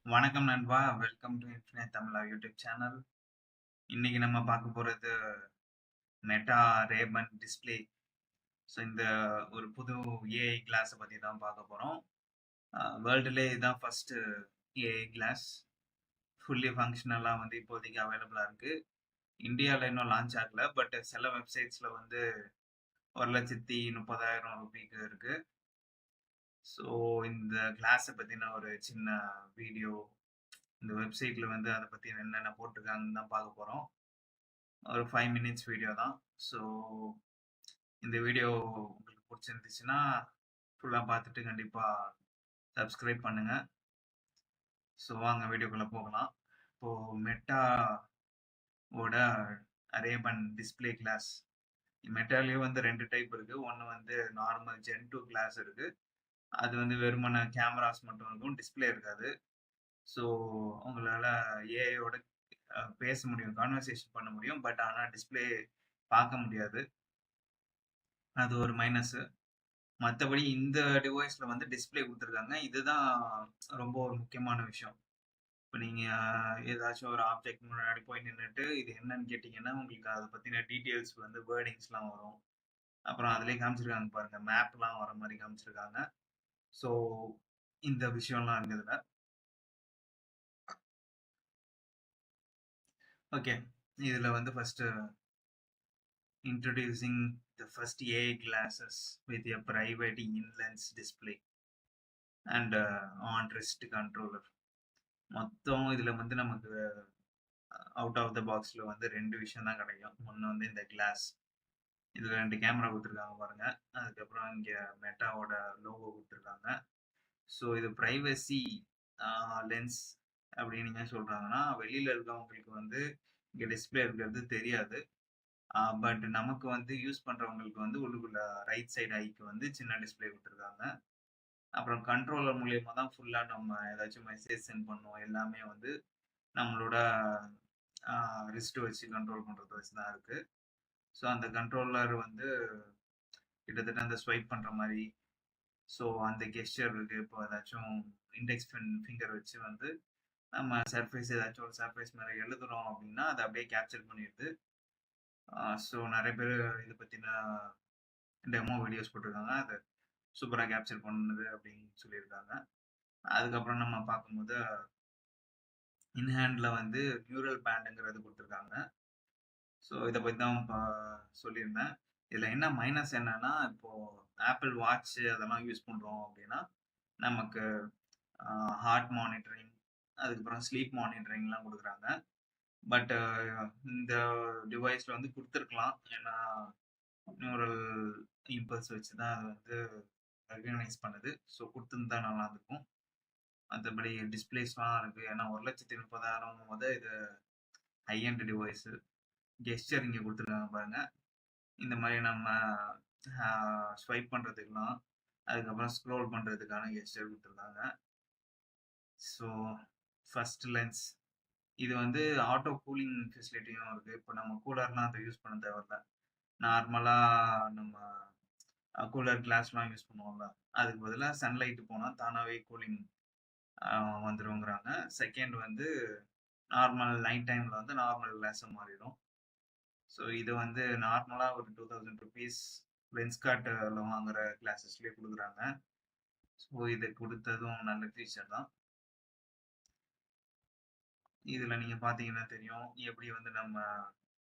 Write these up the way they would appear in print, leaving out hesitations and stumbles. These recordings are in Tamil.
வணக்கம் நண்பா. Welcome to infinite Tamizha YouTube channel. இன்னைக்கு நம்ம பார்க்க போறது மெட்டா ரேபன் டிஸ்ப்ளே. ஸோ இந்த ஒரு புது ஏஐ கிளாஸ பத்தி தான் பார்க்க போறோம். வேர்ல்டுலயே இதுதான் ஃபர்ஸ்ட் ஏஐ கிளாஸ். ஃபுல்லி ஃபங்ஷனலா வந்து இப்போதைக்கு அவைலபிளா இருக்கு. இந்தியால இன்னும் லான்ச் ஆகல. பட் சில வெப்சைட்ஸ்ல வந்து ₹1,30,000 இருக்கு. ஸோ இந்த கிளாஸ பத்தின ஒரு சின்ன வீடியோ இந்த வெப்சைட்ல வந்து அத பத்தி என்னென்ன போட்டிருக்காங்கன்னு தான் பார்க்க போறோம். ஒரு 5 மினிட்ஸ் வீடியோ தான். ஸோ இந்த வீடியோ உங்களுக்கு பிடிச்சிருந்துச்சுன்னா ஃபுல்லா பார்த்துட்டு கண்டிப்பா சப்ஸ்கிரைப் பண்ணுங்க. ஸோ வாங்க வீடியோக்குள்ள போகலாம். இப்போ மெட்டாவோட ரேபன் டிஸ்ப்ளே கிளாஸ். மெட்டாலயே வந்து 2 டைப் இருக்கு. ஒன்னு வந்து நார்மல் ஜென் 2 கிளாஸ் இருக்கு. அது வந்து வெறுமனே கேமராஸ் மட்டும் இருக்கும். டிஸ்ப்ளே இருக்காது. ஸோ உங்களால ஏஐயோட பேச முடியும். கான்வர்சேஷன் பண்ண முடியும். பட் ஆனா டிஸ்ப்ளே பார்க்க முடியாது. அது ஒரு மைனஸ். மத்தபடி இந்த டிவைஸ்ல வந்து டிஸ்ப்ளே குடுத்துருக்காங்க. இதுதான் ரொம்ப ஒரு முக்கியமான விஷயம். இப்ப நீங்க ஏதாச்சும் ஒரு ஆப்ஜெக்ட் முன்னாடி போய் நின்னுட்டு, இது என்னன்னு கேட்டீங்கன்னா, உங்களுக்கு அத பத்தின டீட்டெயில்ஸ் வந்து வேர்டிங்ஸ்லாம் வரும். அப்புறம் அதிலேயே காமிச்சிருக்காங்க பாருங்க. மேப்லாம் வர மாரி காமிச்சிருக்காங்க. ஸோ இந்த விஷயம்லாம் இருக்கு இதுல. ஓகே. இதுல வந்து first introducing the first AI glasses with a private in-lens display and on wrist controller. மொத்தம் இதுல வந்து நமக்கு அவுட் ஆஃப் த பாக்ஸ்ல வந்து 2 விஷயம் தான் கிடைக்கும். ஒண்ணு வந்து இந்த கிளாஸ். இதுல 2 கேமரா குடுத்துருக்காங்க பாருங்க. அதுக்கப்புறம் இங்க மெட்டாவோட லோகோ குடுத்துருக்காங்க. ஸோ இது பிரைவசி லென்ஸ் அப்படின்னு ஏன் சொல்றாங்கன்னா, வெளியில இருக்கவங்களுக்கு வந்து இங்க டிஸ்ப்ளே இருக்கிறது தெரியாது. பட் நமக்கு வந்து யூஸ் பண்றவங்களுக்கு வந்து உள்ளுக்குள்ள ரைட் சைடு ஐக்கு வந்து சின்ன டிஸ்ப்ளே குடுத்துருக்காங்க. அப்புறம் கண்ட்ரோலர் மூலியமா தான் ஃபுல்லா நம்ம ஏதாச்சும் மெசேஜ் சென்ட் பண்ணோம். எல்லாமே வந்து நம்மளோட ரிஸ்ட் வச்சு கண்ட்ரோல் பண்றத வச்சு தான் இருக்கு. ஸோ அந்த கண்ட்ரோலர் வந்து கிட்டத்தட்ட அந்த ஸ்வைப் பண்ற மாரி, ஸோ அந்த கெஸ்சர் இருக்கு. இப்போ ஏதாச்சும் இண்டெக்ஸ் ஃபிங்கர் வச்சு வந்து நம்ம சர்ஃபேஸ் ஏதாச்சும் ஒரு சர்ஃபேஸ் மேல எழுதுறோம் அப்படின்னா, அத அப்படியே கேப்சர் பண்ணிருது. ஸோ நெறைய பேரு இத பத்தின டெமோ வீடியோஸ் போட்டிருக்காங்க. அத சூப்பரா கேப்சர் பண்ணுது அப்படின்னு சொல்லியிருக்காங்க. அதுக்கப்புறம் நம்ம பார்க்கும்போது, இன்ஹேண்ட்ல வந்து நியூரல் பேண்டுங்கிறது குடுத்துருக்காங்க. ஸோ இத பத்தி தான் சொல்லியிருந்தேன். இதுல என்ன மைனஸ் என்னன்னா, இப்போ Apple வாட்ச் அதெல்லாம் யூஸ் பண்றோம் அப்படின்னா, நமக்கு ஹார்ட் மானிட்டரிங், அதுக்கப்புறம் ஸ்லீப் மானிட்டரிங்லாம் குடுக்குறாங்க. பட் இந்த டிவைஸ்ல வந்து குடுத்துருக்கலாம். ஏன்னா, நியூரல் இம்பல்ஸ் வச்சு தான் அது வந்து ரெகக்னைஸ் பண்ணுது. ஸோ குடுத்திருந்தா நல்லாருக்கும். மத்தபடி டிஸ்ப்ளேஸ்லாம் இருக்கு. ஏன்னா 1,30,000 போது இது ஹை எண்ட் டிவைஸு. கெஸ்சர் இங்க குடுத்துருக்காங்க பாருங்க. இந்த மாரி நம்ம அ ஸ்வைப் பண்றதுக்கலாம், அதுக்கப்புறம் ஸ்க்ரோல் பண்றதுக்கான கெஸ்சர் குடுத்துருக்காங்க. So first lens. இது வந்து ஆட்டோ கூலிங் ஃபெசிலிட்டியும் இருக்கு. இப்ப நம்ம கூலர்லாம் அத யூஸ் பண்ண தேவையில்ல. நார்மலா நம்ம கூலர் கிளாஸ்லாம் யூஸ் பண்ணுவோம்ல. அதுக்கு பதிலா சன்லைட் போனா தானாவே கூலிங் அ வந்துருங்கிறாங்க. செகண்ட் வந்து நார்மல் நைட் டைம்ல வந்து நார்மல் கிளாஸா மாறிடும். ஸோ இது வந்து நார்மலா ஒரு ₹2000 லென்ஸ்கார்ட்ல வாங்குற கிளாஸஸ்லயே குடுக்குறாங்க. ஸோ இது குடுத்ததும் நல்ல ஃபீச்சர் தான். இதுல நீங்க பார்த்தீங்கன்னா தெரியும். எப்படி வந்து நம்ம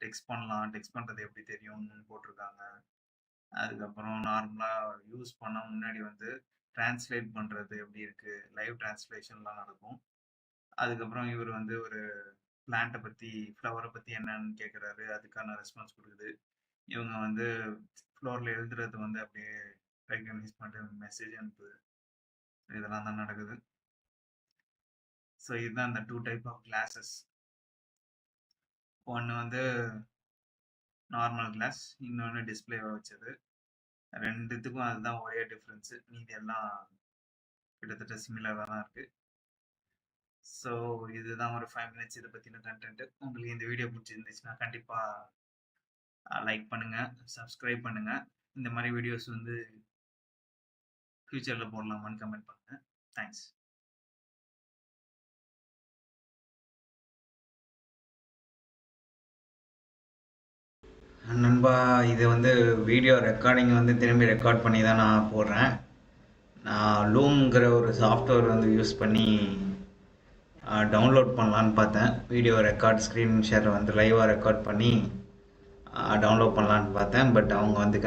டெக்ஸ்ட் பண்ணலாம். டெக்ஸ்ட் பண்றது எப்படி தெரியும்னு போட்டிருக்காங்க. அதுக்கப்புறம் நார்மலா யூஸ் பண்ண முன்னாடி வந்து டிரான்ஸ்லேட் பண்றது எப்படி இருக்கு. லைவ் டிரான்ஸ்லேஷன்லாம் நடக்கும். அதுக்கப்புறம் இவரு வந்து ஒரு பிளான்ட்ட பத்தி, ஃப்ளவர பத்தி என்னன்னு கேட்கிறாரு. அதுக்கான ரெஸ்பான்ஸ் குடுக்குது. இவங்க வந்து ஃப்ளோர்ல எழுதுறது வந்து அப்படியே ரெகக்னைஸ் பண்ணிட்டு மெசேஜ் அனுப்புது. இதெல்லாம் தான் நடக்குது. ஸோ இதுதான் இந்த 2 டைப் ஆஃப் கிளாஸஸ். ஒண்ணு வந்து நார்மல் கிளாஸ், இன்னொன்னு டிஸ்ப்ளேவ வச்சது. 2த்துக்கும் அதுதான் ஒரே டிஃபரன்ஸ். மீதி எல்லாம் கிட்டத்தட்ட சிமிலரா தான் இருக்கு. ஸோ இதுதான் ஒரு 5 மினிட்ஸ் இத பத்தின கன்டென்ட். உங்களுக்கு இந்த வீடியோ புடிச்சிருந்துச்சுன்னா கண்டிப்பா லைக் பண்ணுங்க, சப்ஸ்கிரைப் பண்ணுங்க. இந்த மாரி வீடியோஸ் வந்து ஃபியூச்சர்ல போடலாமான்னு கமெண்ட் பண்ணுங்க. தேங்க்ஸ். நண்பா, இது வந்து வீடியோ ரெக்கார்டிங் வந்து திரும்பி ரெக்கார்ட் பண்ணி தான் நான் போடுறேன். நான் லூம்ங்கிற ஒரு சாஃப்ட்வேர் வந்து யூஸ் பண்ணி டவுன்லோட் பண்ணலான்னு பார்த்தேன். வீடியோ ரெக்கார்ட் ஸ்க்ரீன் ஷேர் வந்து லைவாக ரெக்கார்ட் பண்ணி டவுன்லோட் பண்ணலான்னு பார்த்தேன். பட் அவங்க வந்து